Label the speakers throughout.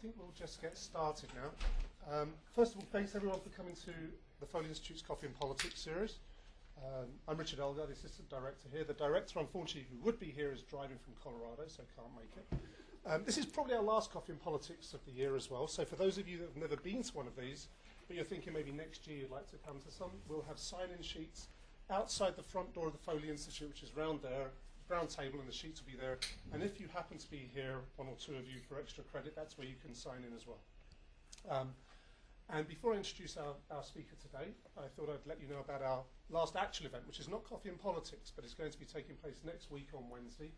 Speaker 1: think we'll just get started now. First of all, thanks everyone for coming to the Foley Institute's Coffee and Politics series. I'm Richard Elgar, the Assistant Director here. The Director, unfortunately, who would be here is driving from Colorado, so can't make it. This is probably our last Coffee and Politics of the year as well, so for those of you that have never been to one of these, but you're thinking maybe next year you'd like to come to some, we'll have sign-in sheets outside the front door of the Foley Institute, which is round there, brown table, and the sheets will be there. And if you happen to be here, one or two of you, for extra credit, that's where you can sign in as well. And before I introduce our speaker today, I thought I'd let you know about our last actual event, which is not Coffee and Politics, but it's going to be taking place next week on Wednesday.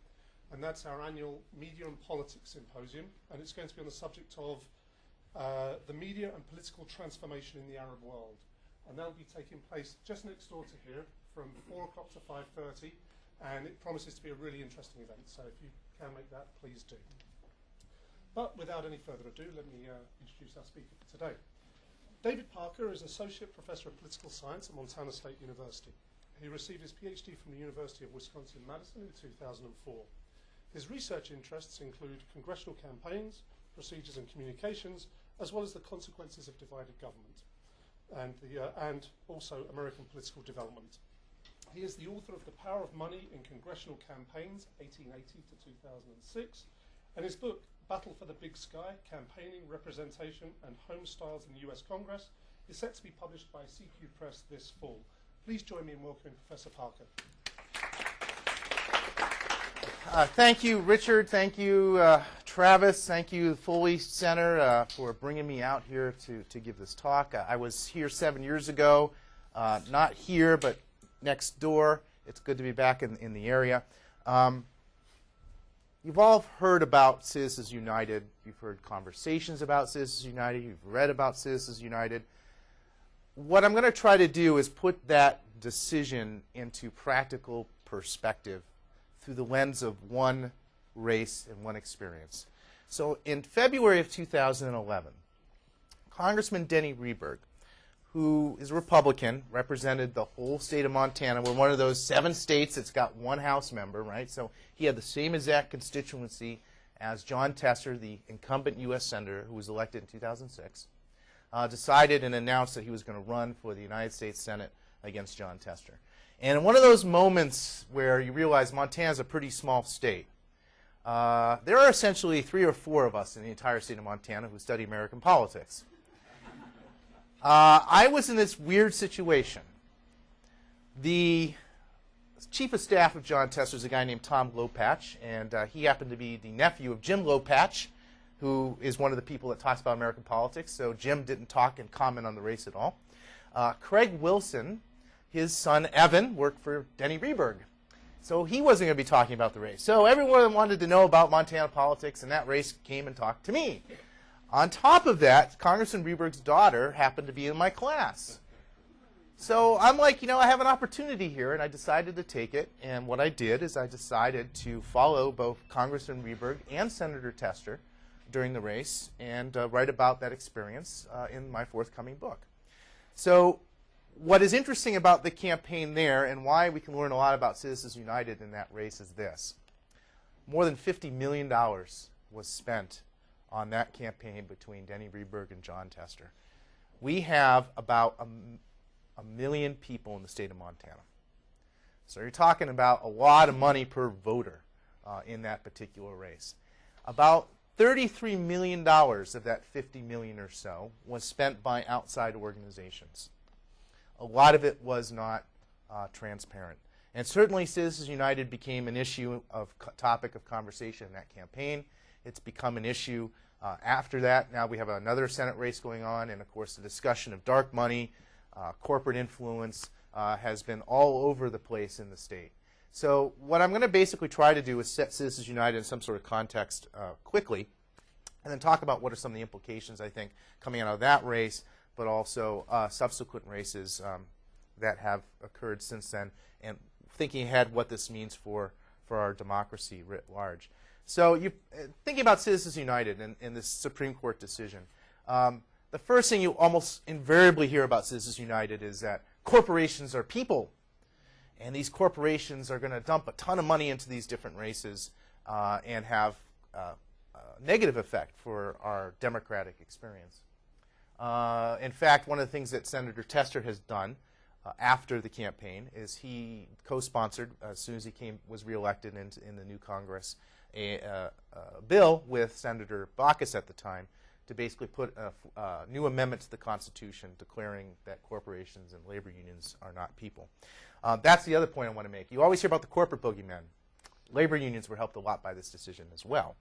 Speaker 1: And that's our annual Media and Politics Symposium. And it's going to be on the subject of the media and political transformation in the Arab world. And that'll be taking place just next door to here from 4 o'clock to 5:30. And it promises to be a really interesting event. So if you can make that, please do. But without any further ado, let me introduce our speaker for today. David Parker is Associate Professor of Political Science at Montana State University. He received his PhD from the University of Wisconsin-Madison in 2004. His research interests include congressional campaigns, procedures and communications, as well as the consequences of divided government, and also American political development. He is the author of The Power of Money in Congressional Campaigns, 1880 to 2006, and his book, Battle for the Big Sky, Campaigning, Representation, and Home Styles in the U.S. Congress, is set to be published by CQ Press this fall. Please join me in welcoming Professor Parker.
Speaker 2: Thank you, Richard. Thank you, Travis. Thank you, Foley Center, for bringing me out here to give this talk. I was here 7 years ago, not here, but next door. It's good to be back in the area. You've all heard about Citizens United. You've heard conversations about Citizens United. You've read about Citizens United. What I'm going to try to do is put that decision into practical perspective through the lens of one race and one experience. So in February of 2011, Congressman Denny Rehberg, who is a Republican, represented the whole state of Montana. We're one of those 7 states that's got 1 House member, right? So he had the same exact constituency as Jon Tester, the incumbent U.S. Senator who was elected in 2006, decided and announced that he was going to run for the United States Senate against Jon Tester. And in one of those moments where you realize Montana's a pretty small state, there are essentially 3 or 4 of us in the entire state of Montana who study American politics. I was in this weird situation. The chief of staff of Jon Tester is a guy named Tom Lopatch, and he happened to be the nephew of Jim Lopatch, who is one of the people that talks about American politics, so Jim didn't talk and comment on the race at all. Craig Wilson, his son Evan, worked for Denny Rehberg, so he wasn't going to be talking about the race. So everyone wanted to know about Montana politics, and that race came and talked to me. On top of that, Congressman Rehberg's daughter happened to be in my class. So I'm like, I have an opportunity here, and I decided to take it. And what I did is I decided to follow both Congressman Rehberg and Senator Tester during the race and write about that experience in my forthcoming book. So what is interesting about the campaign there and why we can learn a lot about Citizens United in that race is this. More than $50 million was spent on that campaign between Denny Rehberg and Jon Tester. We have about a million people in the state of Montana. So you're talking about a lot of money per voter in that particular race. About $33 million of that 50 million or so was spent by outside organizations. A lot of it was not transparent. And certainly Citizens United became an issue of topic of conversation in that campaign. It's become an issue after that. Now we have another Senate race going on, and of course the discussion of dark money, corporate influence has been all over the place in the state. So what I'm going to basically try to do is set Citizens United in some sort of context quickly, and then talk about what are some of the implications, I think, coming out of that race, but also subsequent races that have occurred since then, and thinking ahead what this means for our democracy writ large. So thinking about Citizens United and this Supreme Court decision, the first thing you almost invariably hear about Citizens United is that corporations are people, and these corporations are going to dump a ton of money into these different races and have negative effect for our democratic experience. In fact, one of the things that Senator Tester has done after the campaign is he co-sponsored, as soon as he was reelected in the new Congress, a bill with Senator Baucus at the time to basically put a new amendment to the Constitution declaring that corporations and labor unions are not people. That's the other point I want to make. You always hear about the corporate boogeyman. Labor unions were helped a lot by this decision as well.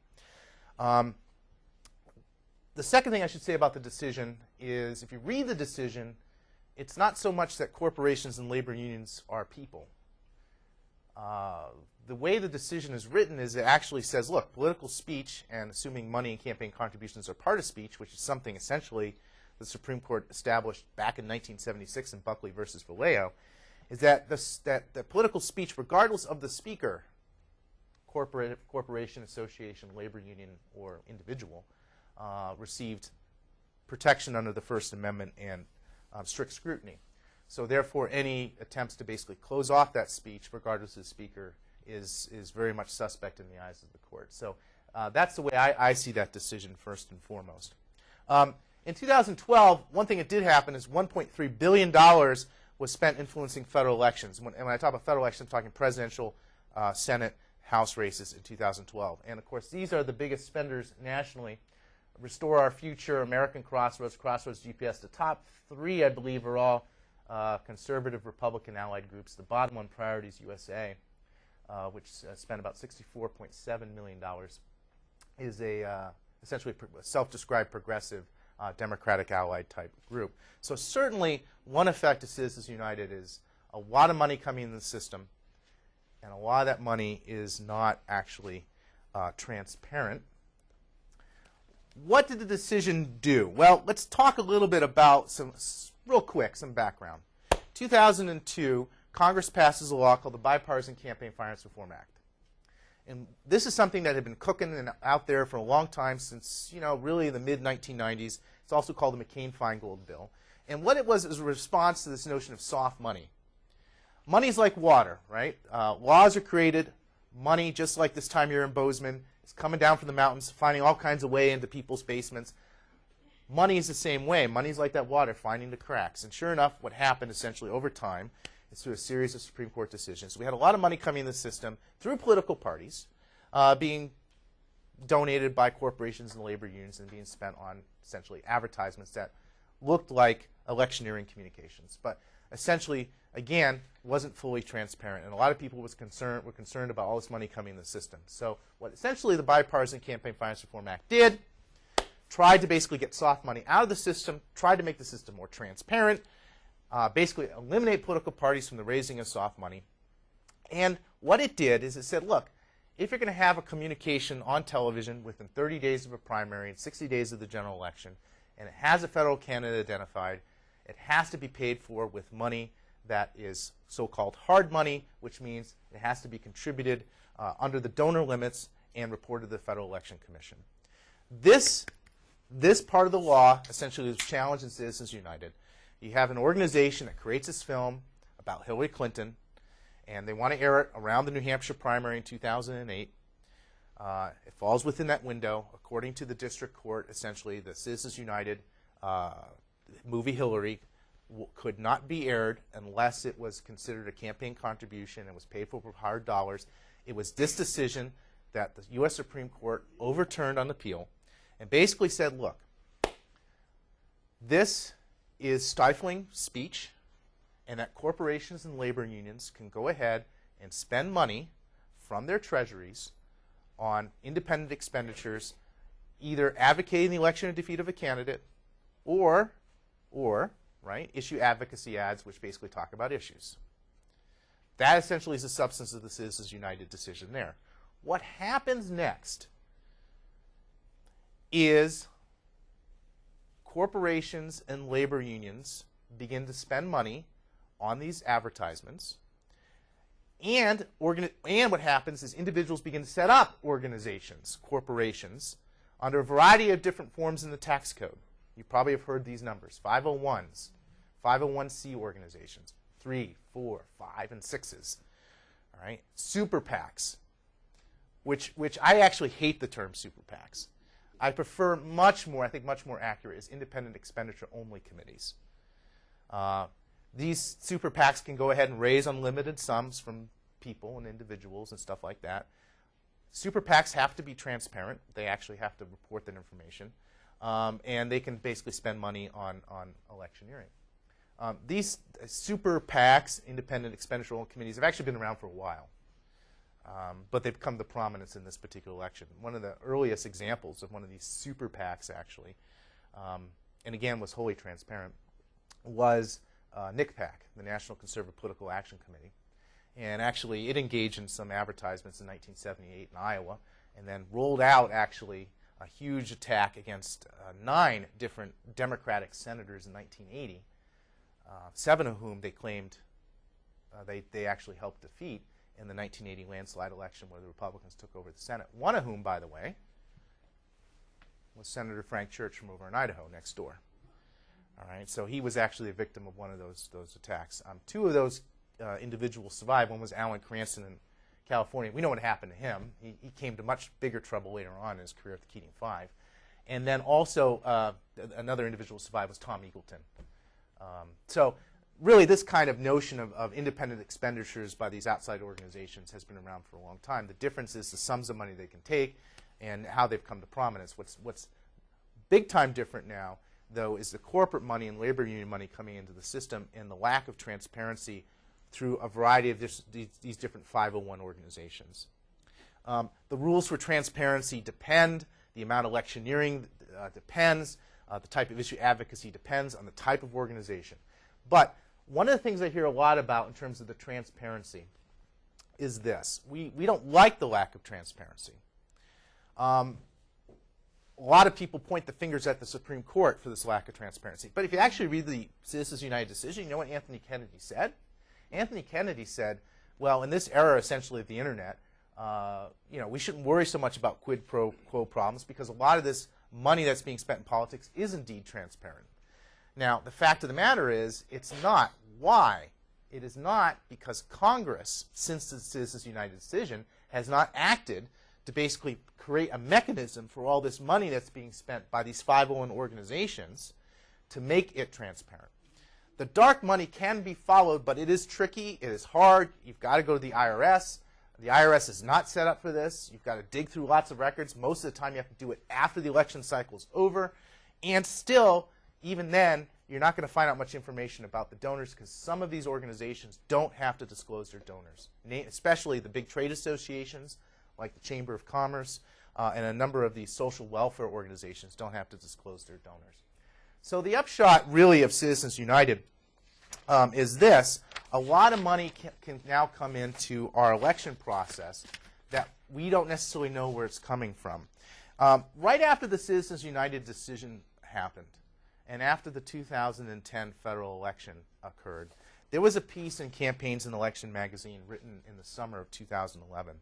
Speaker 2: The second thing I should say about the decision is if you read the decision, it's not so much that corporations and labor unions are people. The way the decision is written is it actually says, look, political speech and assuming money and campaign contributions are part of speech, which is something essentially the Supreme Court established back in 1976 in Buckley versus Vallejo, is that the political speech, regardless of the speaker, corporation, association, labor union, or individual, received protection under the First Amendment and strict scrutiny. So therefore, any attempts to basically close off that speech, regardless of the speaker, is very much suspect in the eyes of the court. So that's the way I see that decision first and foremost. In 2012, one thing that did happen is $1.3 billion was spent influencing federal elections. And when I talk about federal elections, I'm talking presidential, Senate, House races in 2012. And of course, these are the biggest spenders nationally. Restore Our Future, American Crossroads, Crossroads GPS. The top three, I believe, are all conservative Republican allied groups. The bottom one, Priorities USA, which spent about $64.7 million, is essentially a self-described progressive Democratic allied type group. So certainly one effect of Citizens United is a lot of money coming into the system, and a lot of that money is not actually transparent. What did the decision do? Well, let's talk a little bit about real quick, some background. 2002, Congress passes a law called the Bipartisan Campaign Finance Reform Act. And this is something that had been cooking and out there for a long time, since, really the mid-1990s. It's also called the McCain-Feingold Bill. And what it was a response to this notion of soft money. Money's like water, right? Laws are created. Money, just like this time you're in Bozeman, is coming down from the mountains, finding all kinds of way into people's basements. Money is the same way. Money's like that water, finding the cracks. And sure enough, what happened essentially over time is through a series of Supreme Court decisions. We had a lot of money coming in the system through political parties, being donated by corporations and labor unions and being spent on essentially advertisements that looked like electioneering communications. But essentially, again, wasn't fully transparent. And a lot of people were concerned about all this money coming in the system. So what essentially the Bipartisan Campaign Finance Reform Act did, tried to basically get soft money out of the system, tried to make the system more transparent, basically eliminate political parties from the raising of soft money. And what it did is it said, look, if you're going to have a communication on television within 30 days of a primary and 60 days of the general election, and it has a federal candidate identified, it has to be paid for with money that is so-called hard money, which means it has to be contributed under the donor limits and reported to the Federal Election Commission. This part of the law essentially is challenged in Citizens United. You have an organization that creates this film about Hillary Clinton, and they want to air it around the New Hampshire primary in 2008. It falls within that window. According to the district court, essentially, the Citizens United movie Hillary could not be aired unless it was considered a campaign contribution and was paid for with hard dollars. It was this decision that the U.S. Supreme Court overturned on appeal and basically said, look, this is stifling speech, and that corporations and labor unions can go ahead and spend money from their treasuries on independent expenditures, either advocating the election or defeat of a candidate, or issue advocacy ads, which basically talk about issues. That essentially is the substance of the Citizens United decision there. What happens next is corporations and labor unions begin to spend money on these advertisements, and what happens is individuals begin to set up organizations, corporations, under a variety of different forms in the tax code. You probably have heard these numbers: 501s, 501c organizations, 3, 4, 5, and 6s. All right, super PACs, which I actually hate the term super PACs. I prefer much more, I think much more accurate, is independent expenditure only committees. These super PACs can go ahead and raise unlimited sums from people and individuals and stuff like that. Super PACs have to be transparent. They actually have to report that information. And they can basically spend money on electioneering. These super PACs, independent expenditure only committees, have actually been around for a while. But they've come to prominence in this particular election. One of the earliest examples of one of these super PACs, actually, and again was wholly transparent, was NCPAC, the National Conservative Political Action Committee. And actually, it engaged in some advertisements in 1978 in Iowa, and then rolled out, actually, a huge attack against 9 different Democratic senators in 1980, 7 of whom they claimed they actually helped defeat in the 1980 landslide election where the Republicans took over the Senate. One of whom, by the way, was Senator Frank Church from over in Idaho next door. All right, so he was actually a victim of one of those attacks. 2 of those individuals survived. One was Alan Cranston in California. We know what happened to him. He came to much bigger trouble later on in his career at the Keating Five. And then also another individual survived was Tom Eagleton. So really this kind of notion of independent expenditures by these outside organizations has been around for a long time. The difference is the sums of money they can take and how they've come to prominence. What's big time different now, though, is the corporate money and labor union money coming into the system and the lack of transparency through a variety of these different 501 organizations. The rules for transparency depend. The amount of electioneering depends. The type of issue advocacy depends on the type of organization. But one of the things I hear a lot about in terms of the transparency is this. We don't like the lack of transparency. A lot of people point the fingers at the Supreme Court for this lack of transparency. But if you actually read the Citizens United decision, you know what Anthony Kennedy said? Anthony Kennedy said, well, in this era, essentially, of the Internet, we shouldn't worry so much about quid pro quo problems because a lot of this money that's being spent in politics is indeed transparent. Now, the fact of the matter is, it's not. Why? It is not because Congress, since the Citizens United decision, has not acted to basically create a mechanism for all this money that's being spent by these 501 organizations to make it transparent. The dark money can be followed, but it is tricky. It is hard. You've got to go to the IRS. The IRS is not set up for this. You've got to dig through lots of records. Most of the time, you have to do it after the election cycle is over. And still, even then, you're not going to find out much information about the donors because some of these organizations don't have to disclose their donors, especially the big trade associations like the Chamber of Commerce and a number of these social welfare organizations don't have to disclose their donors. So the upshot, really, of Citizens United is this. A lot of money can now come into our election process that we don't necessarily know where it's coming from. Right after the Citizens United decision happened, and after the 2010 federal election occurred, there was a piece in Campaigns and Election magazine written in the summer of 2011.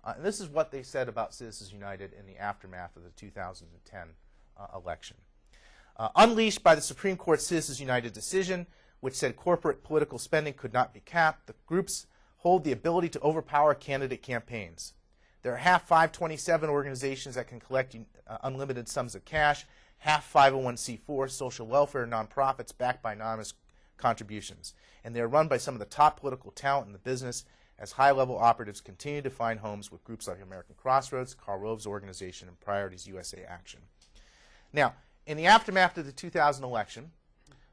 Speaker 2: And this is what they said about Citizens United in the aftermath of the 2010 election. Unleashed by the Supreme Court's Citizens United decision, which said corporate political spending could not be capped, the groups hold the ability to overpower candidate campaigns. There are half 527 organizations that can collect unlimited sums of cash, half 501c4 social welfare nonprofits backed by anonymous contributions. And they are run by some of the top political talent in the business as high-level operatives continue to find homes with groups like American Crossroads, Karl Rove's organization, and Priorities USA Action. Now, in the aftermath of the 2000 election,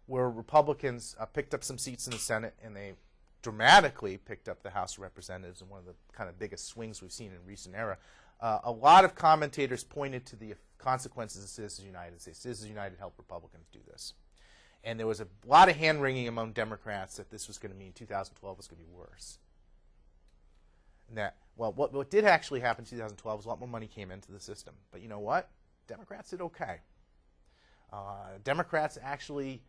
Speaker 2: where Republicans picked up some seats in the Senate and they dramatically picked up the House of Representatives in one of the kind of biggest swings we've seen in recent era, a lot of commentators pointed to the consequences of Citizens United and say Citizens United helped Republicans do this. And there was a lot of hand-wringing among Democrats that this was going to mean 2012 was going to be worse. And that, well, what did actually happen in 2012 was a lot more money came into the system. But you know what? Democrats did okay. Democrats actually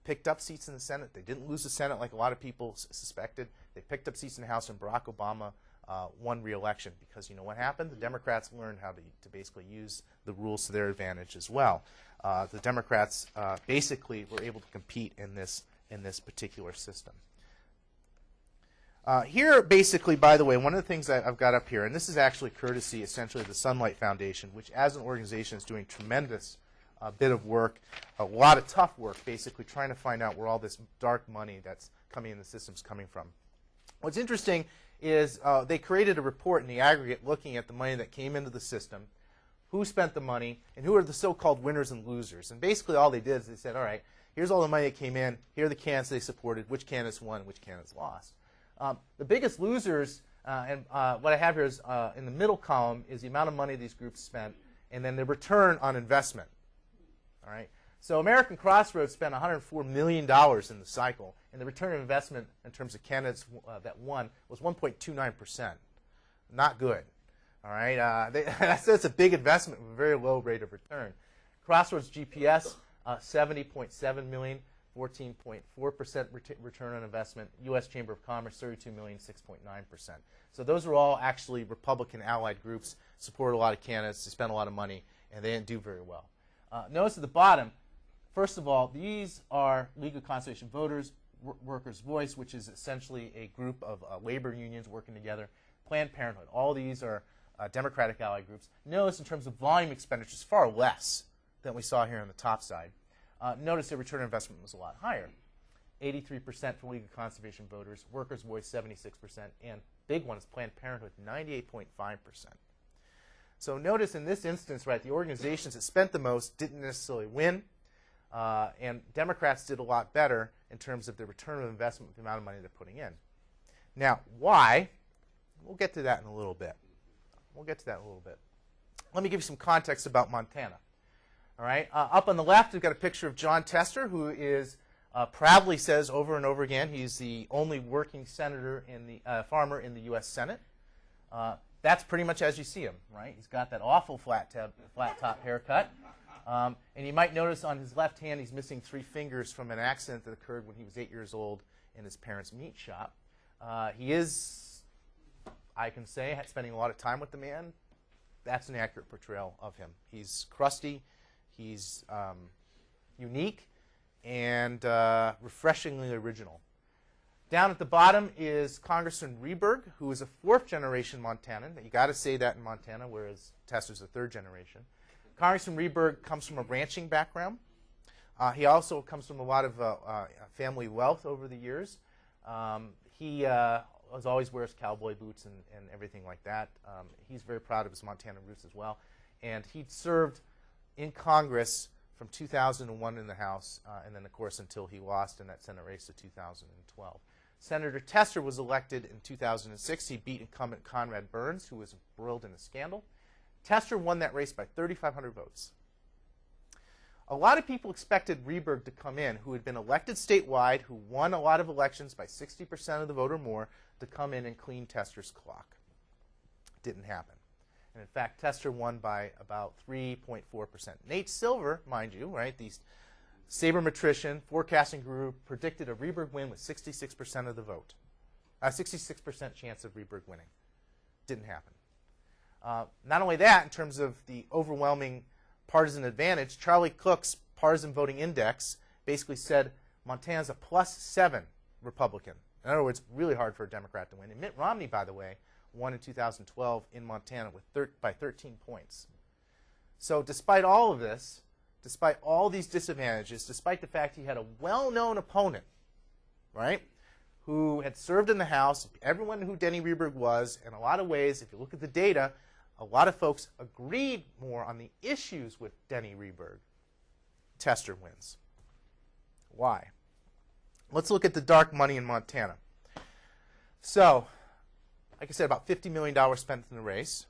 Speaker 2: picked up seats in the Senate. They didn't lose the Senate like a lot of people suspected. They picked up seats in the House, and Barack Obama won re-election because you know what happened? The Democrats learned how to basically use the rules to their advantage as well. The Democrats basically were able to compete in this particular system. Here, basically, by the way, one of the things that I've got up here, and this is actually courtesy, essentially, of the Sunlight Foundation, which as an organization is doing tremendous bit of work, a lot of tough work, basically trying to find out where all this dark money that's coming in the system is coming from. What's interesting is they created a report in the aggregate looking at the money that came into the system, who spent the money, and who are the so-called winners and losers. And basically all they did is they said, all right, here's all the money that came in, here are the candidates they supported, which candidates won, which candidates lost. The biggest losers, and what I have here is in the middle column is the amount of money these groups spent, and then the return on investment. All right. So American Crossroads spent $104 million in the cycle, and the return on investment in terms of candidates that won was 1.29%. Not good. All right. That's a big investment with a very low rate of return. Crossroads GPS, $70.7 million. 14.4% return on investment. U.S. Chamber of Commerce, $32 million, 6.9%. So those are all actually Republican allied groups, support a lot of candidates, they spend a lot of money, and they didn't do very well. Notice at the bottom, first of all, these are League of Conservation Voters, Workers' Voice, which is essentially a group of labor unions working together, Planned Parenthood. All these are Democratic allied groups. Notice in terms of volume expenditures, far less than we saw here on the top side. Notice the return on investment was a lot higher. 83% for League of Conservation Voters, Workers' Voice 76%, and big one is Planned Parenthood, 98.5%. So notice in this instance, right, the organizations that spent the most didn't necessarily win, and Democrats did a lot better in terms of the return on investment with the amount of money they're putting in. Now, why? We'll get to that in a little bit. Let me give you some context about Montana. All right. Up on the left, we've got a picture of John Tester, who is proudly says over and over again he's the only working senator in the farmer in the U.S. Senate. That's pretty much as you see him, right? He's got that awful flat top haircut, and you might notice on his left hand he's missing 3 fingers from an accident that occurred when he was 8 years old in his parents' meat shop. He is, I can say, spending a lot of time with the man. That's an accurate portrayal of him. He's crusty. He's unique and refreshingly original. Down at the bottom is Congressman Rehberg, who is a 4th-generation Montanan. You got to say that in Montana, whereas Tester's a 3rd generation. Congressman Rehberg comes from a ranching background. He also comes from a lot of family wealth over the years. He always wears cowboy boots and everything like that. He's very proud of his Montana roots as well. And he served in Congress from 2001 in the House, and then, of course, until he lost in that Senate race of 2012. Senator Tester was elected in 2006. He beat incumbent Conrad Burns, who was embroiled in a scandal. Tester won that race by 3,500 votes. A lot of people expected Rehberg to come in, who had been elected statewide, who won a lot of elections by 60% of the vote or more, to come in and clean Tester's clock. Didn't happen. And in fact, Tester won by about 3.4%. Nate Silver, mind you, right, the sabermetrician forecasting group predicted a Rehberg win with 66% of the vote. 66% chance of Rehberg winning. Didn't happen. Not only that, in terms of the overwhelming partisan advantage, Charlie Cook's partisan voting index basically said Montana's a +7 Republican. In other words, really hard for a Democrat to win. And Mitt Romney, by the way, won in 2012 in Montana by 13 points. So despite all of this, despite all these disadvantages, despite the fact he had a well-known opponent, right, who had served in the House, everyone knew who Denny Rehberg was, in a lot of ways, if you look at the data, a lot of folks agreed more on the issues with Denny Rehberg. Tester wins. Why? Let's look at the dark money in Montana. So, like I said, about $50 million spent in the race.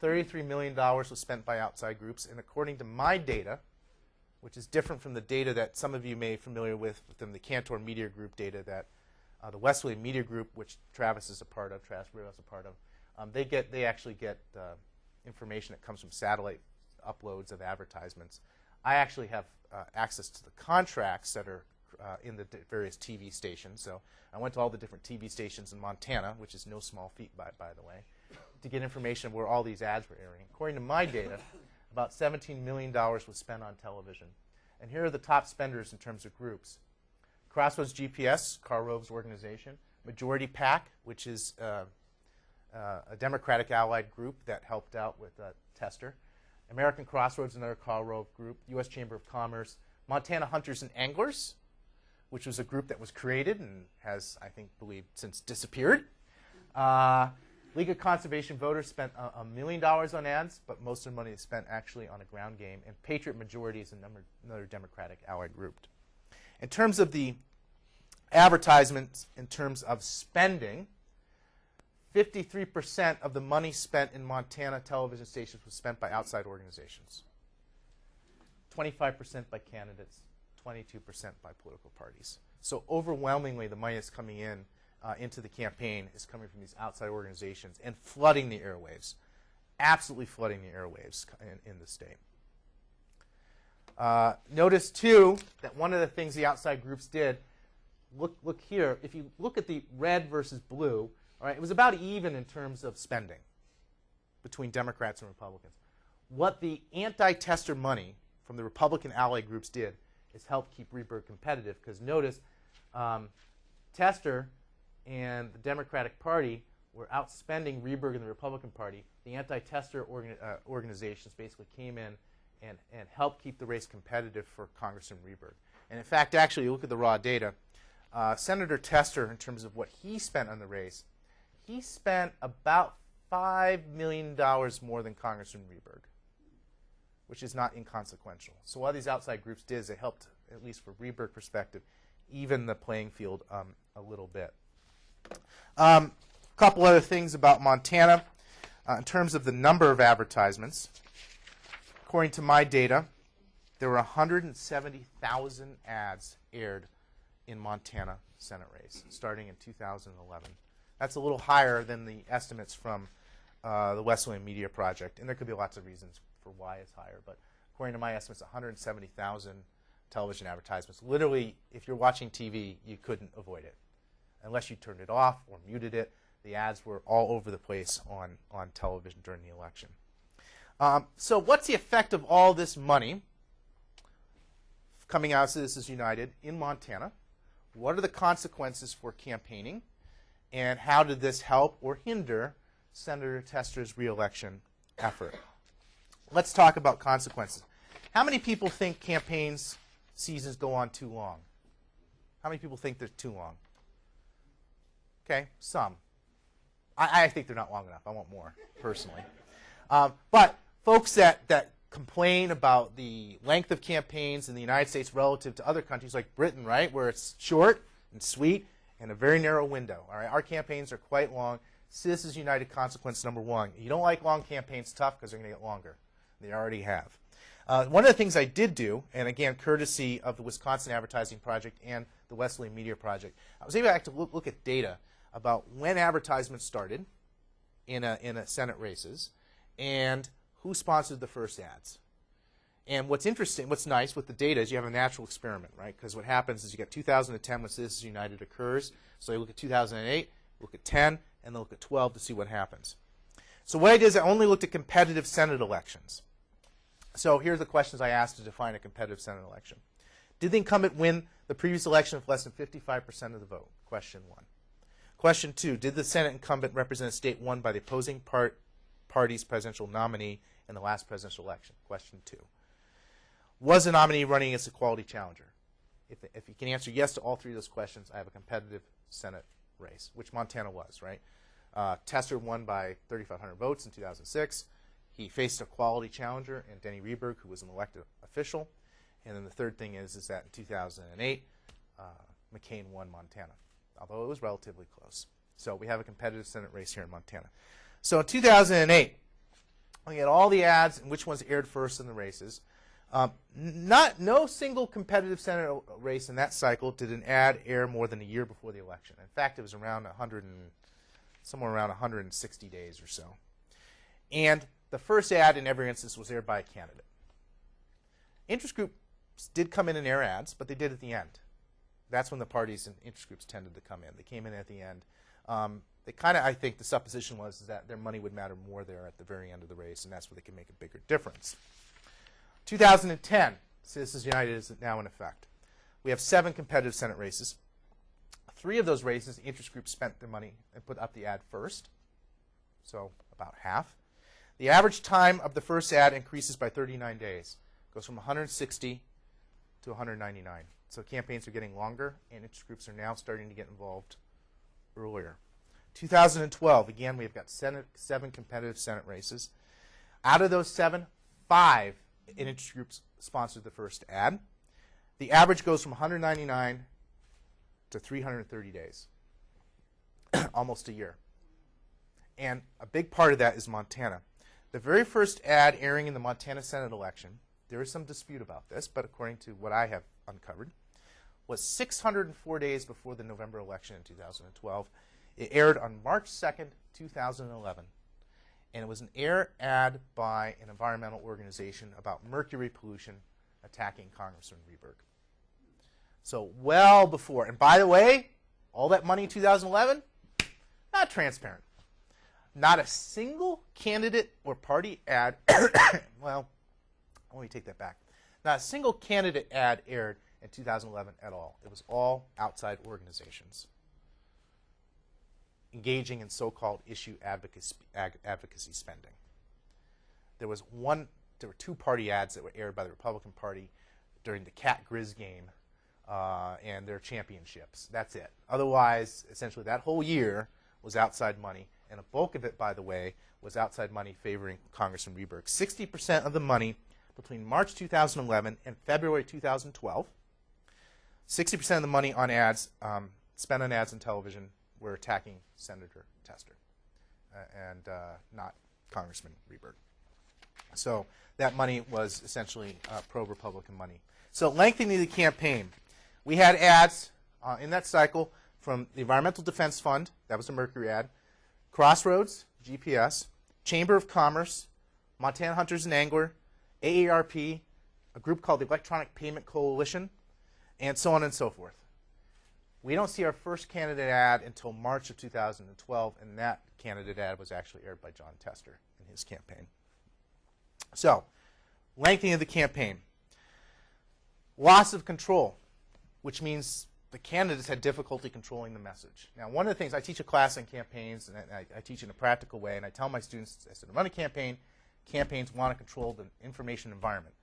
Speaker 2: $33 million was spent by outside groups. And according to my data, which is different from the data that some of you may be familiar with from the Cantor Media Group data that the Westway Media Group, which Travis is a part of, Travis Rio is a part of, they actually get information that comes from satellite uploads of advertisements. I actually have access to the contracts that are in the various TV stations. So I went to all the different TV stations in Montana, which is no small feat, by the way, to get information where all these ads were airing. According to my data, about $17 million was spent on television. And here are the top spenders in terms of groups. Crossroads GPS, Carl Rove's organization, Majority PAC, which is a Democratic allied group that helped out with Tester. American Crossroads, another Karl group. U.S. Chamber of Commerce. Montana Hunters and Anglers, which was a group that was created and has, I believe, since disappeared. League of Conservation Voters spent $1 million on ads, but most of the money is spent actually on a ground game. And Patriot Majority is another Democratic allied group. In terms of the advertisements, in terms of spending, 53% of the money spent in Montana television stations was spent by outside organizations. 25% by candidates, 22% by political parties. So overwhelmingly, the money that's coming in into the campaign is coming from these outside organizations and flooding the airwaves, absolutely flooding the airwaves in the state. Notice, too, that one of the things the outside groups did, look here, if you look at the red versus blue, all right, it was about even in terms of spending between Democrats and Republicans. What the anti-Tester money from the Republican allied groups did is help keep Rehberg competitive, because notice Tester and the Democratic Party were outspending Rehberg and the Republican Party. The anti-Tester organizations basically came in and helped keep the race competitive for Congressman Rehberg. And in fact, actually, you look at the raw data, Senator Tester, in terms of what he spent on the race, he spent about $5 million more than Congressman Rehberg, which is not inconsequential. So what these outside groups did is they helped, at least for Rehberg perspective, even the playing field a little bit. A couple other things about Montana. In terms of the number of advertisements, according to my data, there were 170,000 ads aired in Montana Senate race starting in 2011. That's a little higher than the estimates from the Wesleyan Media Project, and there could be lots of reasons for why it's higher, but according to my estimates, 170,000 television advertisements. Literally, if you're watching TV, you couldn't avoid it. Unless you turned it off or muted it, the ads were all over the place on television during the election. So what's the effect of all this money coming out of Citizens United in Montana? What are the consequences for campaigning? And how did this help or hinder Senator Tester's reelection effort? Let's talk about consequences. How many people think campaigns seasons go on too long? How many people think they're too long? Okay, some. I think they're not long enough. I want more, personally. But folks that complain about the length of campaigns in the United States relative to other countries like Britain, right, where it's short and sweet and a very narrow window. All right, our campaigns are quite long. Citizens United consequence number one. You don't like long campaigns, tough, because they're going to get longer. They already have. One of the things I did do, and again, courtesy of the Wisconsin Advertising Project and the Wesleyan Media Project, I was able to actually look at data about when advertisements started in a Senate races and who sponsored the first ads. And what's interesting, what's nice with the data is you have a natural experiment, right? Because what happens is you get 2010 when Citizens United occurs. So you look at 2008, look at 10, and then look at 12 to see what happens. So what I did is I only looked at competitive Senate elections. So here's the questions I asked to define a competitive Senate election. Did the incumbent win the previous election with less than 55% of the vote? Question 1. Question 2, did the Senate incumbent represent a state won by the opposing party's presidential nominee in the last presidential election? Question 2. Was the nominee running against a quality challenger? If you can answer yes to all three of those questions, I have a competitive Senate race, which Montana was, right? Tester won by 3,500 votes in 2006. He faced a quality challenger in Denny Rehberg, who was an elected official. And then the third thing is that in 2008, McCain won Montana, although it was relatively close. So we have a competitive Senate race here in Montana. So in 2008, we had all the ads and which ones aired first in the races. No single competitive Senate race in that cycle did an ad air more than a year before the election. In fact, it was around somewhere around 160 days or so. And the first ad in every instance was aired by a candidate. Interest groups did come in and air ads, but they did at the end. That's when the parties and interest groups tended to come in. They came in at the end. They kind of, I think, the supposition was that their money would matter more there at the very end of the race, and that's where they could make a bigger difference. 2010, Citizens United is now in effect. We have 7 competitive Senate races. 3 of those races, the interest group spent their money and put up the ad first, so about half. The average time of the first ad increases by 39 days. It goes from 160 to 199. So campaigns are getting longer, and interest groups are now starting to get involved earlier. 2012, again, we've got 7 competitive Senate races. Out of those 7, 5 interest groups sponsored the first ad. The average goes from 199 to 330 days, almost a year. And a big part of that is Montana. The very first ad airing in the Montana Senate election, there is some dispute about this, but according to what I have uncovered, was 604 days before the November election in 2012. It aired on March 2nd, 2011. And it was an air ad by an environmental organization about mercury pollution attacking Congressman Rehberg. So well before. And by the way, all that money in 2011, not transparent. Not a single candidate or party ad, well, let me take that back. Not a single candidate ad aired in 2011 at all. It was all outside organizations engaging in so-called issue advocacy spending. There were 2 party ads that were aired by the Republican Party during the Cat Grizz game and their championships. That's it. Otherwise, essentially, that whole year was outside money, and a bulk of it, by the way, was outside money favoring Congressman Rehberg. 60% of the money between March 2011 and February 2012, 60% of the money on ads, spent on ads on television, were attacking Senator Tester and not Congressman Rehberg. So that money was essentially pro-Republican money. So lengthening the campaign. We had ads in that cycle from the Environmental Defense Fund, that was a Mercury ad, Crossroads, GPS, Chamber of Commerce, Montana Hunters and Angler, AARP, a group called the Electronic Payment Coalition, and so on and so forth. We don't see our first candidate ad until March of 2012, and that candidate ad was actually aired by John Tester in his campaign. So, lengthening of the campaign. Loss of control, which means the candidates had difficulty controlling the message. Now, one of the things, I teach a class on campaigns, and I teach in a practical way, and I tell my students, I said, to run a campaign, campaigns want to control the information environment.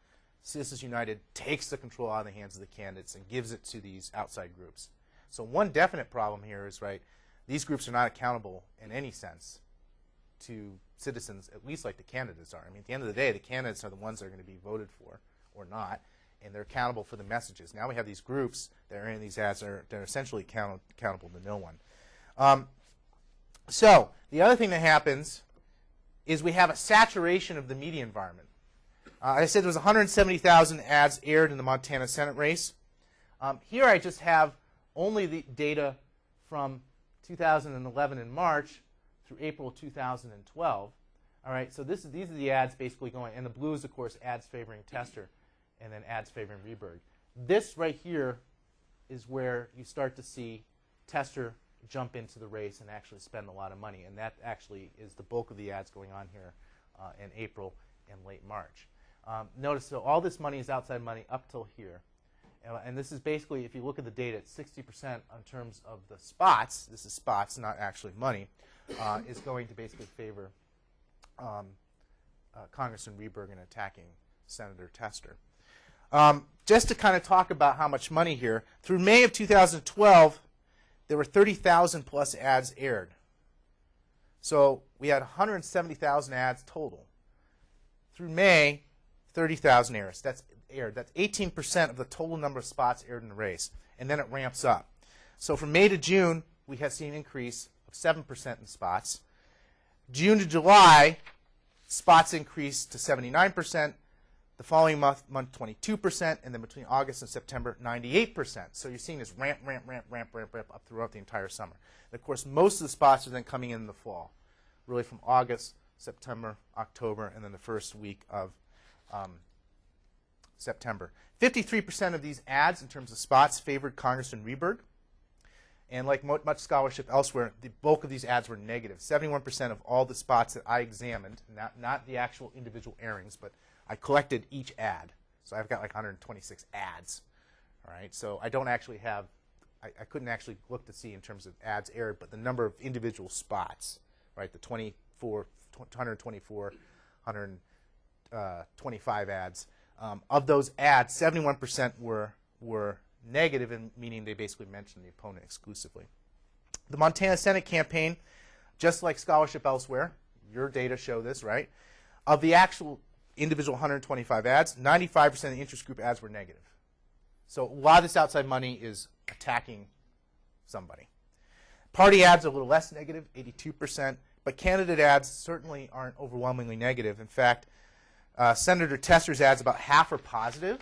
Speaker 2: Citizens United takes the control out of the hands of the candidates and gives it to these outside groups. So one definite problem here is, right, these groups are not accountable in any sense to citizens, at least like the candidates are. I mean, at the end of the day, the candidates are the ones that are going to be voted for or not, and they're accountable for the messages. Now we have these groups that are in these ads that are essentially accountable to no one. So the other thing that happens is we have a saturation of the media environment. I said there was 170,000 ads aired in the Montana Senate race. Here I just have only the data from 2011 in March through April 2012. All right, so these are the ads basically going, and the blue is, of course, ads favoring Tester, and then ads favoring Rehberg. This right here is where you start to see Tester jump into the race and actually spend a lot of money, and that actually is the bulk of the ads going on here in April and late March. Notice, so all this money is outside money up till here. And this is basically, if you look at the data, it's 60% in terms of the spots. This is spots, not actually money, is going to basically favor Congressman Rehberg in attacking Senator Tester. Just to kind of talk about how much money here, through May of 2012, there were 30,000 plus ads aired. So we had 170,000 ads total. Through May, 30,000 airs. That's aired. That's 18% of the total number of spots aired in the race. And then it ramps up. So from May to June, we have seen an increase of 7% in spots. June to July, spots increased to 79%. The following month 22%. And then between August and September, 98%. So you're seeing this ramp up throughout the entire summer. And of course, most of the spots are then coming in the fall, really from August, September, October, and then the first week of September. 53% of these ads in terms of spots favored Congressman Rehberg. And like much scholarship elsewhere, the bulk of these ads were negative. 71% of all the spots that I examined, not the actual individual airings, but I collected each ad. So I've got like 126 ads. All right, so I don't actually have I couldn't actually look to see in terms of ads aired, but the number of individual spots, right, the 124, 125 ads. Of those ads, 71% were negative, meaning they basically mentioned the opponent exclusively. The Montana Senate campaign, just like scholarship elsewhere, your data show this, right? Of the actual individual 125 ads, 95% of the interest group ads were negative. So a lot of this outside money is attacking somebody. Party ads are a little less negative, 82%, but candidate ads certainly aren't overwhelmingly negative. In fact, Senator Tester's ads, about half are positive.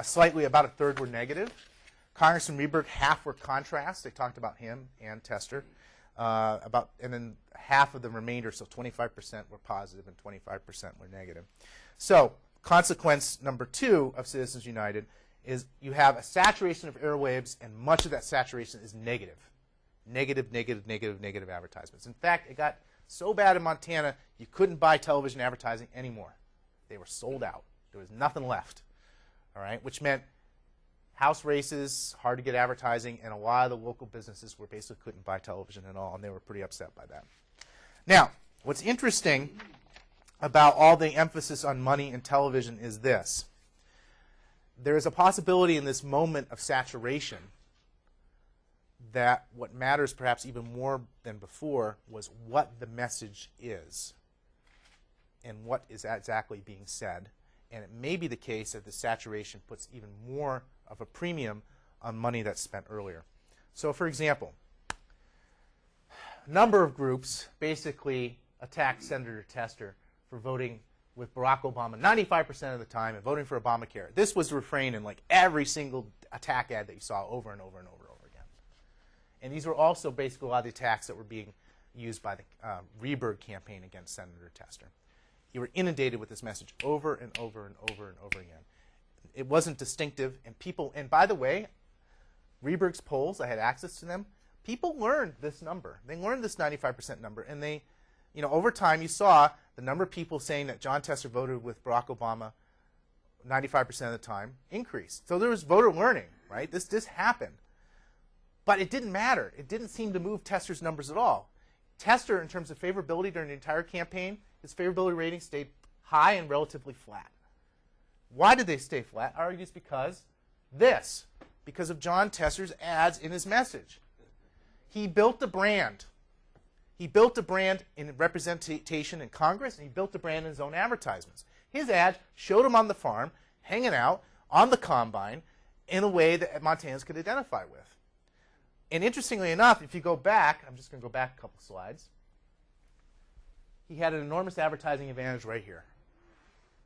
Speaker 2: Slightly, about a third were negative. Congressman Rehberg, half were contrast. They talked about him and Tester. And then half of the remainder, so 25% were positive and 25% were negative. So consequence number 2 of Citizens United is you have a saturation of airwaves, and much of that saturation is negative. Negative advertisements. In fact, it got so bad in Montana, you couldn't buy television advertising anymore. They were sold out. There was nothing left, all right, which meant house races, hard to get advertising, and a lot of the local businesses were basically couldn't buy television at all, and they were pretty upset by that. Now, what's interesting about all the emphasis on money and television is this. There is a possibility in this moment of saturation that what matters perhaps even more than before was what the message is and what is exactly being said. And it may be the case that the saturation puts even more of a premium on money that's spent earlier. So for example, a number of groups basically attacked Senator Tester for voting with Barack Obama 95% of the time and voting for Obamacare. This was the refrain in like every single attack ad that you saw over and over and over and over again. And these were also basically a lot of the attacks that were being used by the Rehberg campaign against Senator Tester. You were inundated with this message over and over and over and over again. It wasn't distinctive, and people, and by the way, Rehberg's polls, I had access to them, people learned this number. They learned this 95% number, and they, you know, over time you saw the number of people saying that John Tester voted with Barack Obama 95% of the time increased. So there was voter learning, right? This happened. But it didn't matter. It didn't seem to move Tester's numbers at all. Tester, in terms of favorability during the entire campaign, his favorability rating stayed high and relatively flat. Why did they stay flat? I argue it's because of John Tester's ads in his message. He built a brand. He built a brand in representation in Congress, and he built a brand in his own advertisements. His ads showed him on the farm, hanging out, on the combine, in a way that Montanans could identify with. And interestingly enough, if you go back, I'm just going to go back a couple slides, he had an enormous advertising advantage right here,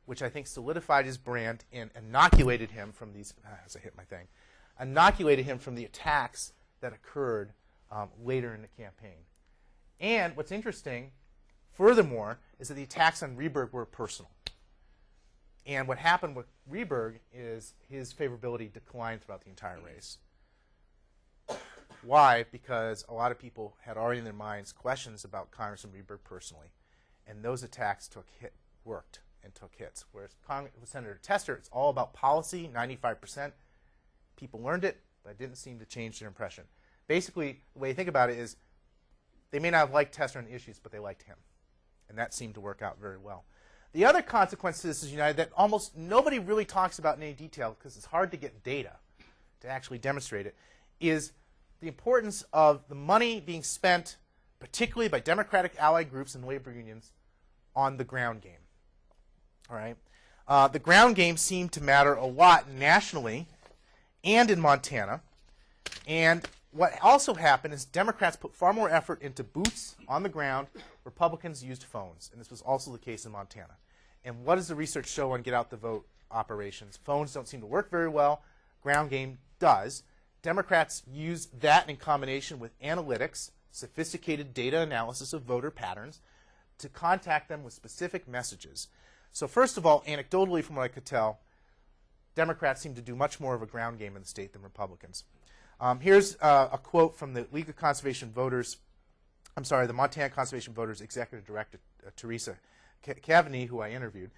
Speaker 2: which I think solidified his brand and inoculated him from these, as I hit my thing, inoculated him from the attacks that occurred later in the campaign. And what's interesting, furthermore, is that the attacks on Rehberg were personal. And what happened with Rehberg is his favorability declined throughout the entire race. Why? Because a lot of people had already in their minds questions about Congressman Rehberg personally. And those attacks worked and took hits. Whereas with Senator Tester, it's all about policy, 95%. People learned it, but it didn't seem to change their impression. Basically, the way you think about it is they may not have liked Tester on the issues, but they liked him. And that seemed to work out very well. The other consequence to Citizens United that almost nobody really talks about in any detail because it's hard to get data to actually demonstrate it is the importance of the money being spent, particularly by Democratic allied groups and labor unions, on the ground game. All right? The ground game seemed to matter a lot nationally and in Montana. And what also happened is Democrats put far more effort into boots on the ground. Republicans used phones. And this was also the case in Montana. And what does the research show on get-out-the-vote operations? Phones don't seem to work very well. Ground game does. Democrats use that in combination with analytics, sophisticated data analysis of voter patterns, to contact them with specific messages. So first of all, anecdotally from what I could tell, Democrats seem to do much more of a ground game in the state than Republicans. Here's a quote from the League of Conservation Voters, the Montana Conservation Voters Executive Director, Teresa Kavanagh, who I interviewed.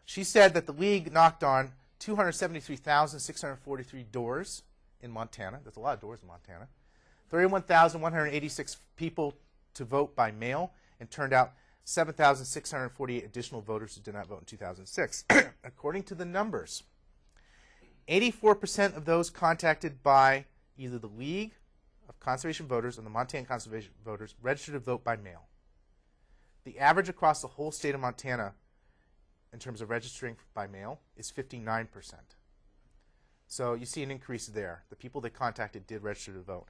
Speaker 2: She said that the League knocked on 273,643 doors in Montana. That's a lot of doors in Montana. 31,186 people to vote by mail, and turned out 7,648 additional voters who did not vote in 2006. According to the numbers, 84% of those contacted by either the League of Conservation Voters and the Montana Conservation Voters registered to vote by mail. The average across the whole state of Montana in terms of registering by mail is 59%. So you see an increase there. The people they contacted did register to vote.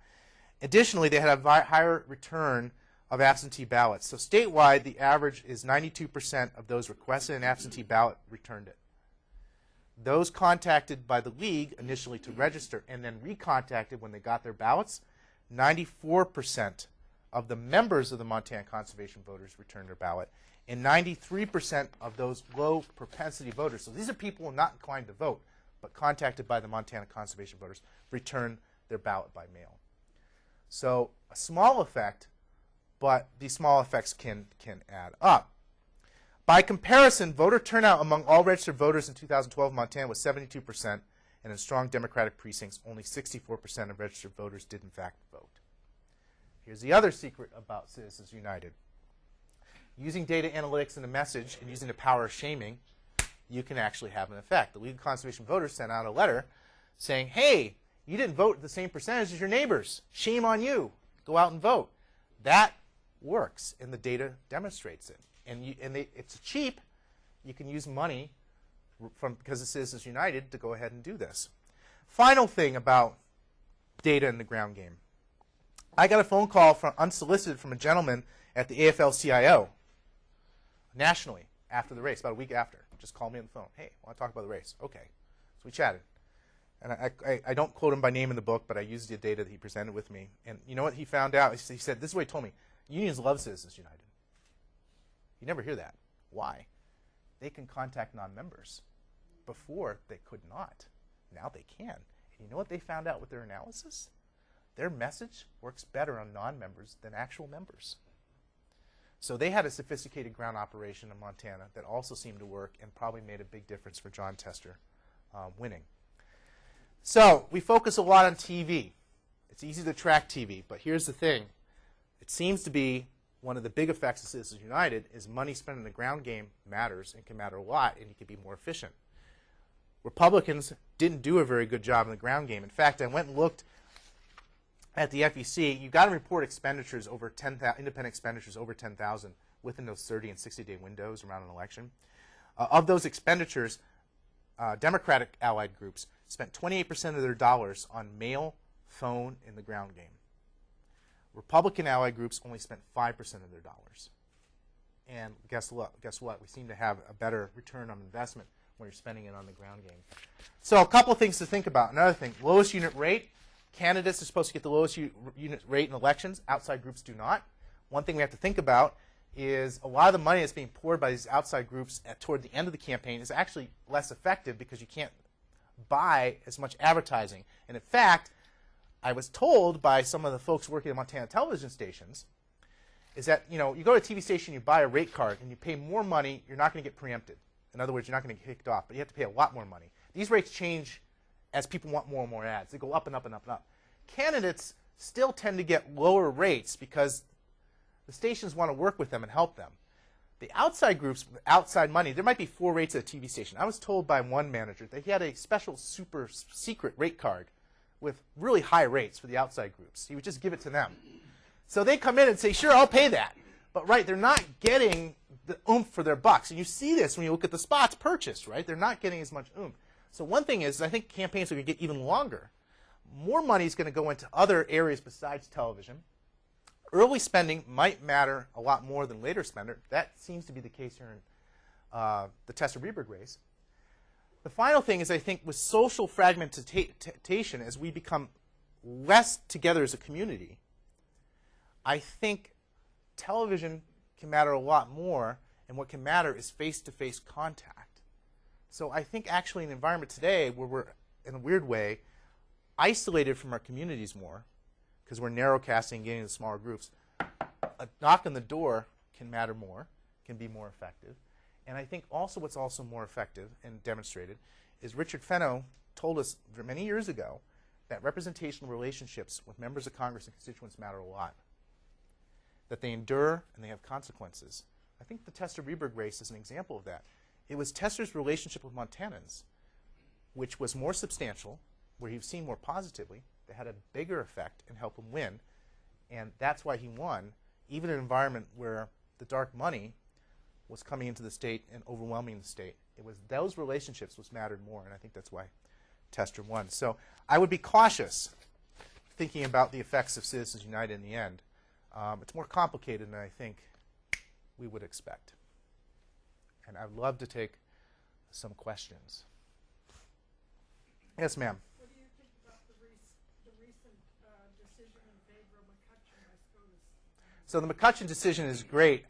Speaker 2: Additionally, they had a higher return of absentee ballots. So statewide, the average is 92% of those requested an absentee ballot returned it. Those contacted by the League initially to register and then recontacted when they got their ballots, 94% of the members of the Montana Conservation Voters returned their ballot, and 93% of those low propensity voters, so these are people not inclined to vote, but contacted by the Montana Conservation Voters, returned their ballot by mail. So a small effect, but these small effects can add up. By comparison, voter turnout among all registered voters in 2012 in Montana was 72%, and in strong Democratic precincts, only 64% of registered voters did in fact vote. Here's the other secret about Citizens United. Using data analytics and a message and using the power of shaming, you can actually have an effect. The League of Conservation Voters sent out a letter saying, hey, you didn't vote the same percentage as your neighbors. Shame on you. Go out and vote. That works, and the data demonstrates it. It's cheap. You can use money because of Citizens United to go ahead and do this. Final thing about data in the ground game. I got a phone call unsolicited from a gentleman at the AFL-CIO nationally after the race, about a week after. Just called me on the phone. Hey, I want to talk about the race. Okay. So we chatted. And I don't quote him by name in the book, but I used the data that he presented with me. And you know what he found out? He said, this is what he told me. Unions love Citizens United. You never hear that. Why? They can contact non-members. Before, they could not. Now they can. And you know what they found out with their analysis? Their message works better on non-members than actual members. So they had a sophisticated ground operation in Montana that also seemed to work and probably made a big difference for John Tester winning. So we focus a lot on TV. It's easy to track TV, but here's the thing. It seems to be one of the big effects of Citizens United is money spent in the ground game matters and can matter a lot, and you can be more efficient. Republicans didn't do a very good job in the ground game. In fact, I went and looked at the FEC. You've got to report expenditures over 10,000, independent expenditures over 10,000 within those 30 and 60-day windows around an election. Of those expenditures, Democratic allied groups spent 28% of their dollars on mail, phone, and the ground game. Republican allied groups only spent 5% of their dollars. And guess what? We seem to have a better return on investment when you're spending it on the ground game. So a couple of things to think about. Another thing, lowest unit rate. Candidates are supposed to get the lowest unit rate in elections. Outside groups do not. One thing we have to think about is a lot of the money that's being poured by these outside groups toward the end of the campaign is actually less effective because you can't buy as much advertising. And in fact, I was told by some of the folks working at Montana television stations is that, you go to a TV station, you buy a rate card, and you pay more money, you're not going to get preempted. In other words, you're not going to get kicked off, but you have to pay a lot more money. These rates change as people want more and more ads. They go up and up and up and up. Candidates still tend to get lower rates because the stations want to work with them and help them. The outside groups, outside money, there might be 4 rates at a TV station. I was told by one manager that he had a special super secret rate card with really high rates for the outside groups. He would just give it to them. So they come in and say, sure, I'll pay that. But right, they're not getting the oomph for their bucks. And you see this when you look at the spots purchased, right? They're not getting as much oomph. So one thing is, I think campaigns are going to get even longer. More money is going to go into other areas besides television. Early spending might matter a lot more than later spending. That seems to be the case here in the Tester-Rehberg race. The final thing is, I think, with social fragmentation, as we become less together as a community, I think television can matter a lot more, and what can matter is face-to-face contact. So I think actually in an environment today where we're, in a weird way, isolated from our communities more, because we're narrowcasting and getting into smaller groups, a knock on the door can matter more, can be more effective. And I think also what's also more effective and demonstrated is Richard Fenno told us many years ago that representational relationships with members of Congress and constituents matter a lot, that they endure and they have consequences. I think the Tester-Rehberg race is an example of that. It was Tester's relationship with Montanans, which was more substantial, where he was seen more positively, that had a bigger effect and helped him win. And that's why he won, even in an environment where the dark money was coming into the state and overwhelming the state. It was those relationships which mattered more, and I think that's why Tester won. So I would be cautious thinking about the effects of Citizens United in the end. It's more complicated than I think we would expect. And I'd love to take some questions. Yes, ma'am.
Speaker 3: What do you think about the recent decision in favor of McCutcheon by SCOTUS?
Speaker 2: So the McCutcheon decision is great.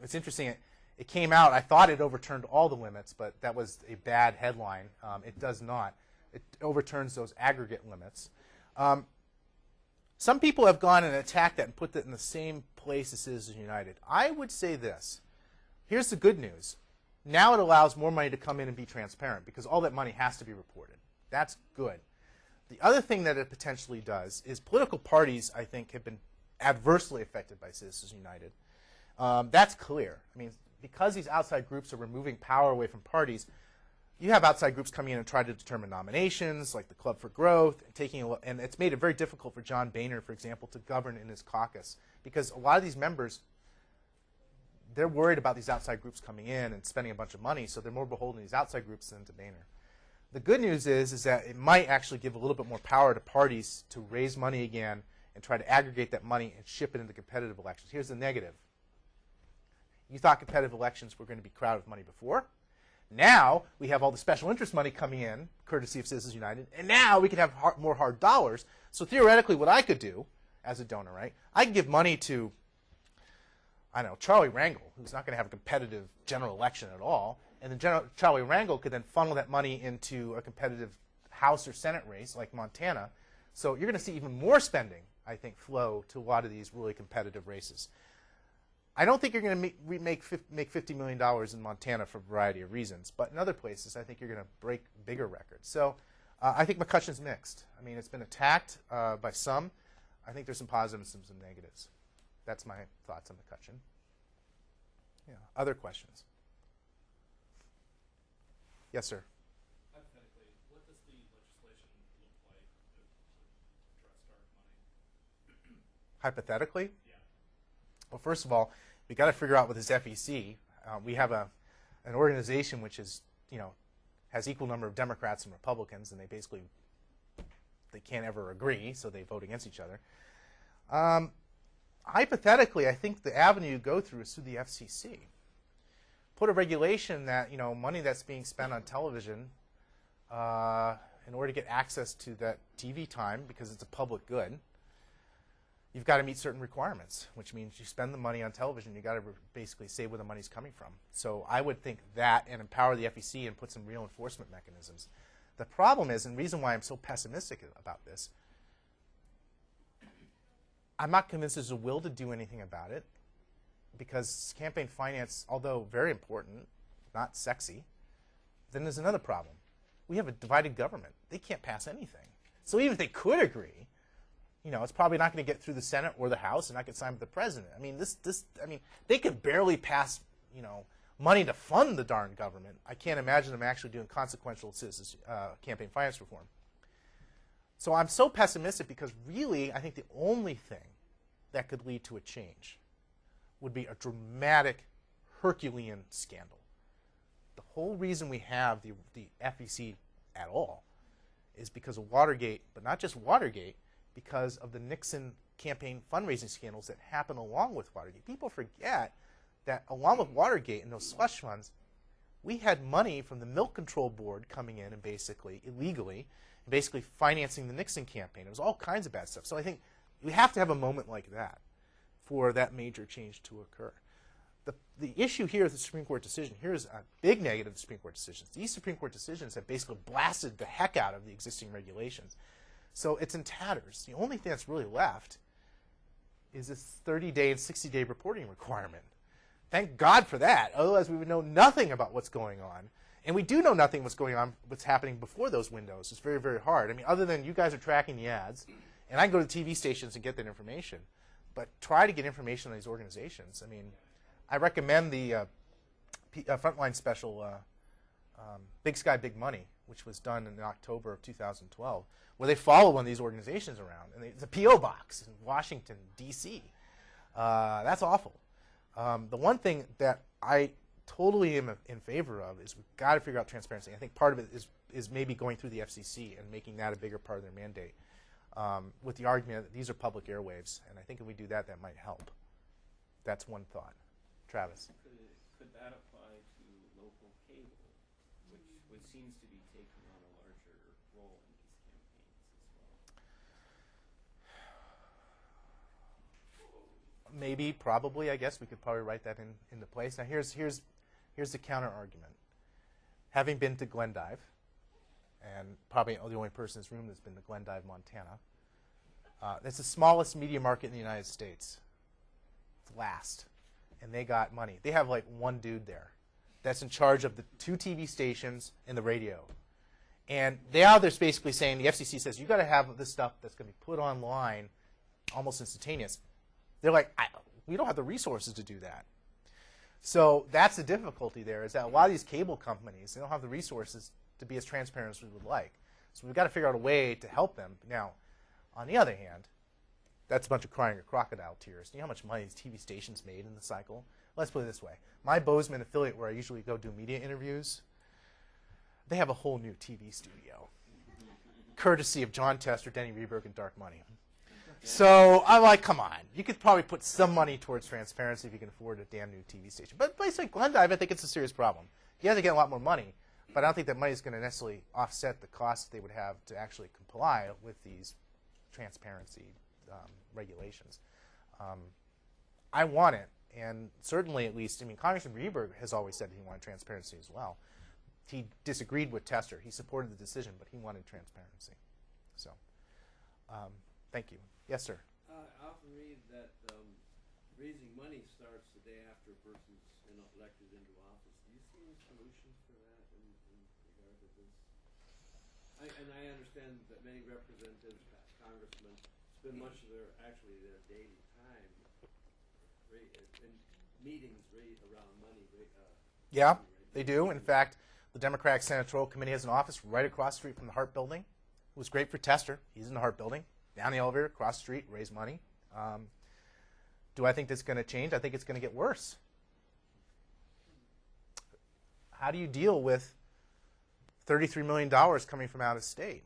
Speaker 2: It's interesting. It came out, I thought it overturned all the limits, but that was a bad headline. It does not. It overturns those aggregate limits. Some people have gone and attacked that and put that in the same place as Citizens United. I would say this. Here's the good news. Now it allows more money to come in and be transparent because all that money has to be reported. That's good. The other thing that it potentially does is political parties, I think, have been adversely affected by Citizens United. That's clear. I mean, because these outside groups are removing power away from parties, you have outside groups coming in and try to determine nominations, like the Club for Growth, and it's made it very difficult for John Boehner, for example, to govern in his caucus, because a lot of these members, they're worried about these outside groups coming in and spending a bunch of money, so they're more beholden to these outside groups than to Boehner. The good news is that it might actually give a little bit more power to parties to raise money again and try to aggregate that money and ship it into competitive elections. Here's the negative. You thought competitive elections were going to be crowded with money before. Now we have all the special interest money coming in, courtesy of Citizens United, and now we can have more hard dollars. So theoretically, what I could do as a donor, right, I can give money to, I don't know, Charlie Rangel, who's not going to have a competitive general election at all, and then Charlie Rangel could then funnel that money into a competitive House or Senate race like Montana. So you're going to see even more spending, I think, flow to a lot of these really competitive races. I don't think you're going to make $50 million in Montana for a variety of reasons, but in other places I think you're going to break bigger records. So I think McCutcheon's mixed. I mean, it's been attacked by some. I think there's some positives and some negatives. That's my thoughts on McCutcheon. Yeah. Other questions? Yes, sir.
Speaker 4: Hypothetically, what does the legislation look like to address dark money?
Speaker 2: Hypothetically?
Speaker 4: Yeah.
Speaker 2: Well, first of all, we got to figure out with this FEC. We have an organization which is, has equal number of Democrats and Republicans, and they can't ever agree, so they vote against each other. Hypothetically, I think the avenue you go through is through the FCC. Put a regulation that money that's being spent on television, in order to get access to that TV time because it's a public good, you've got to meet certain requirements, which means you spend the money on television, you've got to basically say where the money's coming from. So I would think that and empower the FEC and put some real enforcement mechanisms. The problem is, and the reason why I'm so pessimistic about this, I'm not convinced there's a will to do anything about it because campaign finance, although very important, not sexy, then there's another problem. We have a divided government. They can't pass anything. So even if they could agree, it's probably not going to get through the Senate or the House and not get signed by the president. I mean, they could barely pass, money to fund the darn government. I can't imagine them actually doing consequential citizens campaign finance reform. So I'm so pessimistic because really, I think the only thing that could lead to a change would be a dramatic Herculean scandal. The whole reason we have the FEC at all is because of Watergate, but not just Watergate, because of the Nixon campaign fundraising scandals that happened along with Watergate. People forget that along with Watergate and those slush funds, we had money from the Milk Control Board coming in and basically, illegally, basically financing the Nixon campaign. It was all kinds of bad stuff. So I think we have to have a moment like that for that major change to occur. The issue here is the Supreme Court decision. Here's a big negative of the Supreme Court decisions. These Supreme Court decisions have basically blasted the heck out of the existing regulations. So it's in tatters. The only thing that's really left is this 30-day and 60-day reporting requirement. Thank God for that. Otherwise, we would know nothing about what's going on. And we do know nothing what's happening before those windows. It's very, very hard. I mean, other than you guys are tracking the ads, and I can go to TV stations and get that information. But try to get information on these organizations. I mean, I recommend the Frontline special, Big Sky, Big Money, which was done in October of 2012, where they follow one of these organizations around. And it's a P.O. box in Washington, D.C. That's awful. The one thing that I totally am in favor of is we've got to figure out transparency. I think part of it is maybe going through the FCC and making that a bigger part of their mandate, with the argument that these are public airwaves, and I think if we do that, that might help. That's one thought. Travis.
Speaker 5: Could that apply to local cable, which seems to be taking on a larger role in these campaigns as well?
Speaker 2: Maybe, probably, I guess we could probably write that into place. Now here's the counter argument. Having been to Glendive, and probably the only person in this room that's been to Glendive, Montana, it's the smallest media market in the United States. It's last. And they got money. They have like one dude there that's in charge of the 2 TV stations and the radio. And they're basically saying, the FCC says, you got to have this stuff that's going to be put online almost instantaneous. They're like, we don't have the resources to do that. So that's the difficulty there, is that a lot of these cable companies, they don't have the resources to be as transparent as we would like. So we've got to figure out a way to help them. Now, on the other hand, that's a bunch of crying crocodile tears. You know how much money these TV stations made in the cycle? Let's put it this way. My Bozeman affiliate, where I usually go do media interviews, they have a whole new TV studio, courtesy of John Tester, Denny, Rehberg, and Dark Money. So I'm like, come on. You could probably put some money towards transparency if you can afford a damn new TV station. But places like Glendive, I think it's a serious problem. You have to get a lot more money, but I don't think that money is going to necessarily offset the costs they would have to actually comply with these transparency regulations. I want it, and certainly, at least, I mean, Congressman Rehberg has always said he wanted transparency as well. He disagreed with Tester. He supported the decision, but he wanted transparency. So, thank you. Yes, sir.
Speaker 6: I often read that raising money starts the day after a person's elected into office. Do you see any solutions for that in regard to this? I understand that many representatives, congressmen, spend much of their daily time in meetings around money.
Speaker 2: Yeah, they do. In fact, the Democratic Senatorial Committee has an office right across the street from the Hart Building. It was great for Tester. He's in the Hart Building. Down the elevator, across the street, raise money. Do I think that's going to change? I think it's going to get worse. How do you deal with $33 million coming from out of state?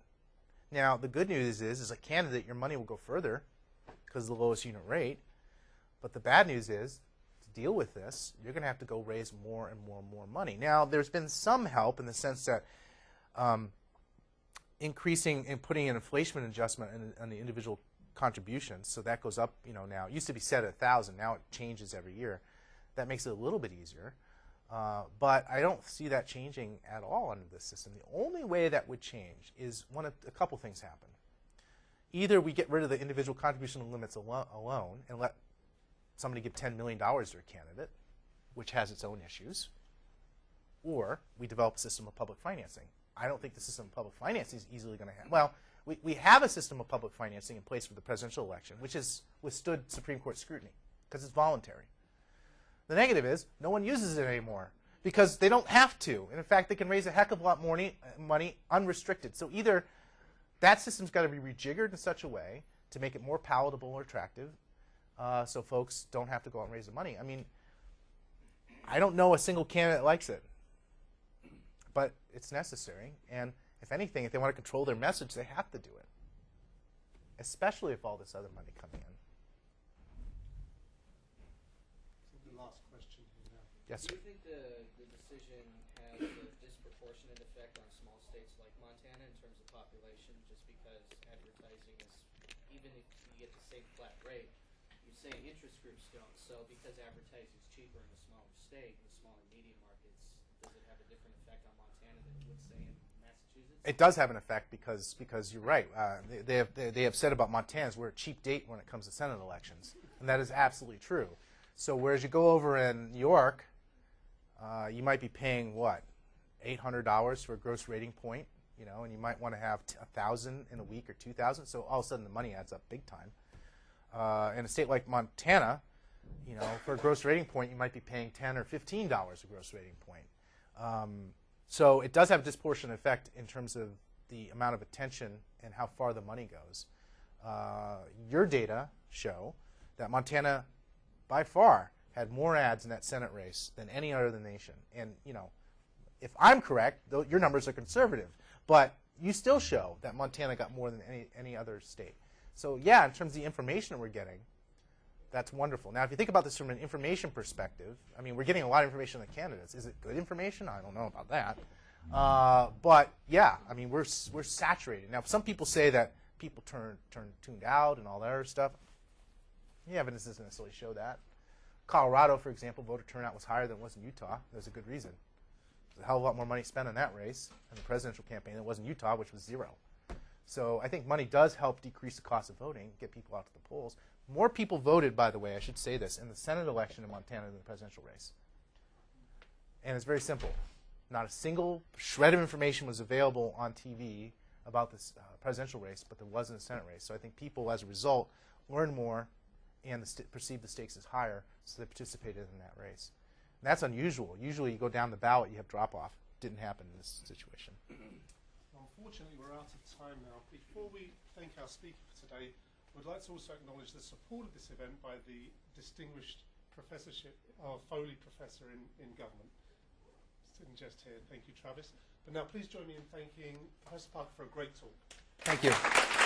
Speaker 2: Now, the good news is, as a candidate, your money will go further because of the lowest unit rate. But the bad news is, to deal with this, you're going to have to go raise more and more and more money. Now, there's been some help in the sense that increasing and putting an inflation adjustment on the individual contributions, so that goes up. Now it used to be set at 1,000. Now it changes every year. That makes it a little bit easier. But I don't see that changing at all under this system. The only way that would change is a couple things happen. Either we get rid of the individual contribution limits alone and let somebody give $10 million to a candidate, which has its own issues, or we develop a system of public financing. I don't think the system of public financing is easily going to happen. Well, we have a system of public financing in place for the presidential election, which has withstood Supreme Court scrutiny because it's voluntary. The negative is no one uses it anymore because they don't have to. And in fact, they can raise a heck of a lot more money unrestricted. So either that system's got to be rejiggered in such a way to make it more palatable or attractive so folks don't have to go out and raise the money. I mean, I don't know a single candidate that likes it. But it's necessary, and if anything, if they want to control their message, they have to do it, especially if all this other money comes in.
Speaker 1: The last question here now.
Speaker 2: Yes,
Speaker 7: Do
Speaker 2: sir.
Speaker 7: you think the decision has a disproportionate effect on small states like Montana in terms of population, just because advertising is, even if you get the same flat rate, you're saying interest groups don't, so because advertising is cheaper in a smaller state, in smaller media markets, does it have a different effect on Montana than it would say in Massachusetts?
Speaker 2: It does have an effect because you're right. They have said about Montana we're a cheap date when it comes to Senate elections, and that is absolutely true. So whereas you go over in New York, you might be paying what, $800 for a gross rating point, you know, and you might want to have 1,000 in a week or 2,000. So all of a sudden the money adds up big time. In a state like Montana, you know, for a gross rating point, you might be paying $10 or $15 a gross rating point. So it does have a disproportionate effect in terms of the amount of attention and how far the money goes. Your data show that Montana, by far, had more ads in that Senate race than any other in the nation. And, you know, if I'm correct, your numbers are conservative. But you still show that Montana got more than any other state. So, yeah, in terms of the information we're getting, that's wonderful. Now, if you think about this from an information perspective, I mean, we're getting a lot of information on the candidates. Is it good information? I don't know about that. But, yeah, I mean, we're saturated. Now, some people say that people tuned out and all that other stuff. The evidence doesn't necessarily show that. Colorado, for example, voter turnout was higher than it was in Utah. There's a good reason. There's a hell of a lot more money spent on that race in the presidential campaign than it was in Utah, which was 0. So I think money does help decrease the cost of voting, get people out to the polls. More people voted, by the way, I should say this, in the Senate election in Montana than the presidential race. And it's very simple. Not a single shred of information was available on TV about this presidential race, but there was in the Senate race. So I think people, as a result, learn more and perceive the stakes as higher, so they participated in that race. And that's unusual. Usually you go down the ballot, you have drop-off. Didn't happen in this situation.
Speaker 1: Unfortunately, we're out of time now. Before we thank our speaker for today, we'd like to also acknowledge the support of this event by the distinguished professorship of Foley Professor in Government. Sitting just here. Thank you, Travis. But now please join me in thanking Professor Parker for a great talk.
Speaker 2: Thank you.